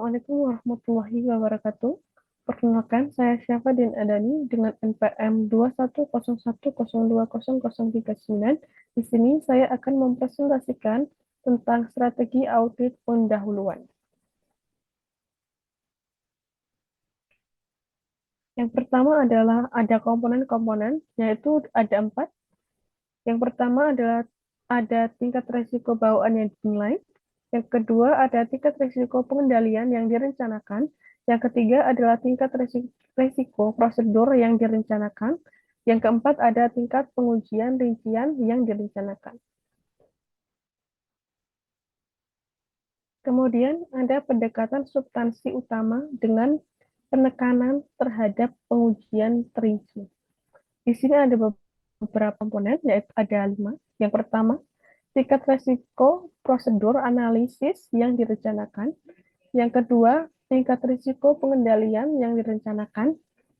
Assalamualaikum warahmatullahi wabarakatuh. Perkenalkan, saya Syafadin Adani dengan NPM 21010200039. Di sini saya akan mempresentasikan tentang strategi audit pendahuluan. Yang pertama adalah ada komponen-komponen, yaitu ada 4. Yang pertama adalah ada tingkat risiko bawaan yang dinilai. Yang kedua ada tingkat risiko pengendalian yang direncanakan. Yang ketiga adalah tingkat risiko prosedur yang direncanakan. Yang keempat ada tingkat pengujian rincian yang direncanakan. Kemudian ada pendekatan substansi utama dengan penekanan terhadap pengujian terinci. Di sini ada beberapa komponen, yaitu ada 5. Yang pertama, tingkat risiko prosedur analisis yang direncanakan. Yang kedua, tingkat risiko pengendalian yang direncanakan.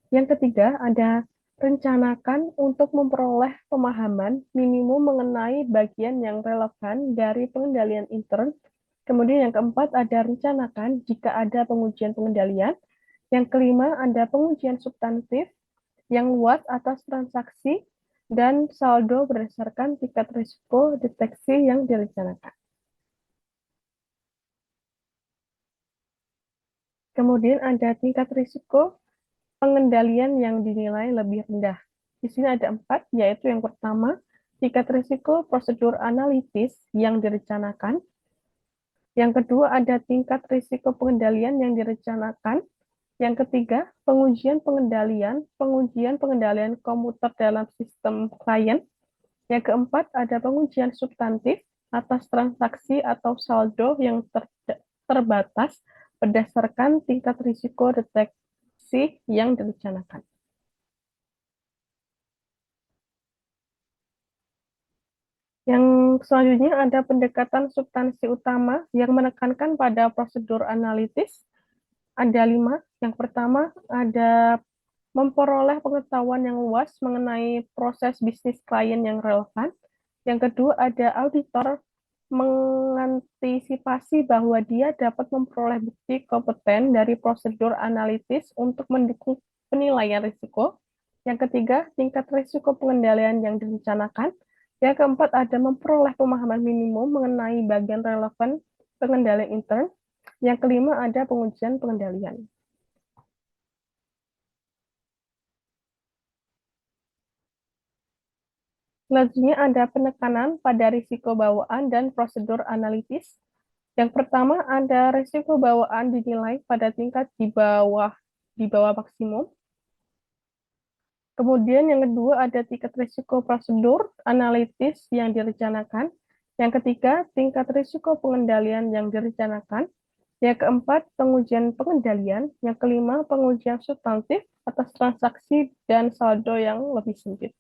Yang ketiga, ada rencanakan untuk memperoleh pemahaman minimum mengenai bagian yang relevan dari pengendalian intern. Kemudian yang keempat, ada rencanakan jika ada pengujian pengendalian. Yang kelima, ada pengujian substantif yang luas atas transaksi dan saldo berdasarkan tingkat risiko deteksi yang direncanakan. Kemudian ada tingkat risiko pengendalian yang dinilai lebih rendah. Di sini ada 4, yaitu yang pertama, tingkat risiko prosedur analitis yang direncanakan. Yang kedua, ada tingkat risiko pengendalian yang direncanakan. Yang ketiga, pengujian pengendalian komputer dalam sistem klien. Yang keempat, ada pengujian substantif atas transaksi atau saldo yang terbatas berdasarkan tingkat risiko deteksi yang direncanakan. Yang selanjutnya ada pendekatan substansi utama yang menekankan pada prosedur analitis. Ada 5. Yang pertama ada memperoleh pengetahuan yang luas mengenai proses bisnis klien yang relevan. Yang kedua ada auditor mengantisipasi bahwa dia dapat memperoleh bukti kompeten dari prosedur analitis untuk mendukung penilaian risiko. Yang ketiga, tingkat risiko pengendalian yang direncanakan. Yang keempat, ada memperoleh pemahaman minimum mengenai bagian relevan pengendalian intern. Yang kelima, ada pengujian pengendalian. Selanjutnya ada penekanan pada risiko bawaan dan prosedur analitis. Yang pertama ada risiko bawaan dinilai pada tingkat di bawah maksimum. Kemudian yang kedua ada tingkat risiko prosedur analitis yang direncanakan. Yang ketiga, tingkat risiko pengendalian yang direncanakan. Yang keempat, pengujian pengendalian. Yang kelima, pengujian substantif atas transaksi dan saldo yang lebih sempit.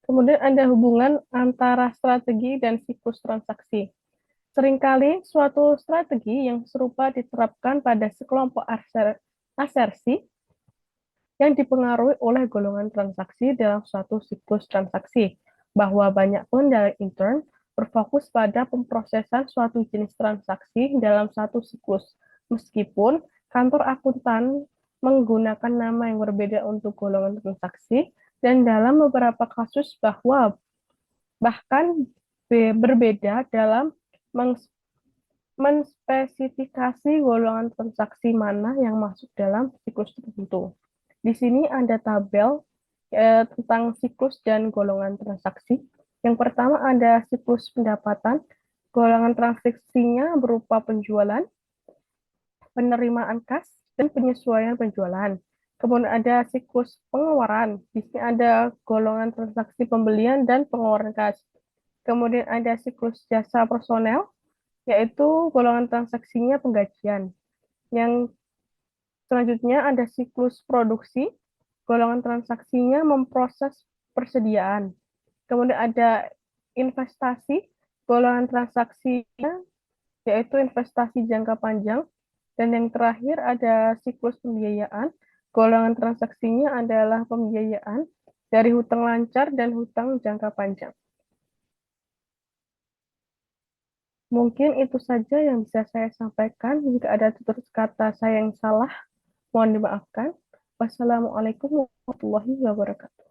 Kemudian ada hubungan antara strategi dan siklus transaksi. Seringkali suatu strategi yang serupa diterapkan pada sekelompok asersi yang dipengaruhi oleh golongan transaksi dalam suatu siklus transaksi, bahwa banyak pengendali intern berfokus pada pemrosesan suatu jenis transaksi dalam satu siklus, meskipun kantor akuntan menggunakan nama yang berbeda untuk golongan transaksi, dan dalam beberapa kasus bahkan berbeda dalam menspesifikasi golongan transaksi mana yang masuk dalam siklus tertentu. Di sini ada tabel tentang siklus dan golongan transaksi. Yang pertama ada siklus pendapatan. Golongan transaksinya berupa penjualan, penerimaan kas, dan penyesuaian penjualan. Kemudian ada siklus pengeluaran. Di sini ada golongan transaksi pembelian dan pengeluaran kas. Kemudian ada siklus jasa personel, yaitu golongan transaksinya penggajian. Yang selanjutnya ada siklus produksi, golongan transaksinya memproses persediaan. Kemudian ada investasi, golongan transaksinya yaitu investasi jangka panjang. Dan yang terakhir ada siklus pembiayaan, golongan transaksinya adalah pembiayaan dari hutang lancar dan hutang jangka panjang. Mungkin itu saja yang bisa saya sampaikan. Jika ada tutur kata saya yang salah, mohon dimaafkan. Wassalamualaikum warahmatullahi wabarakatuh.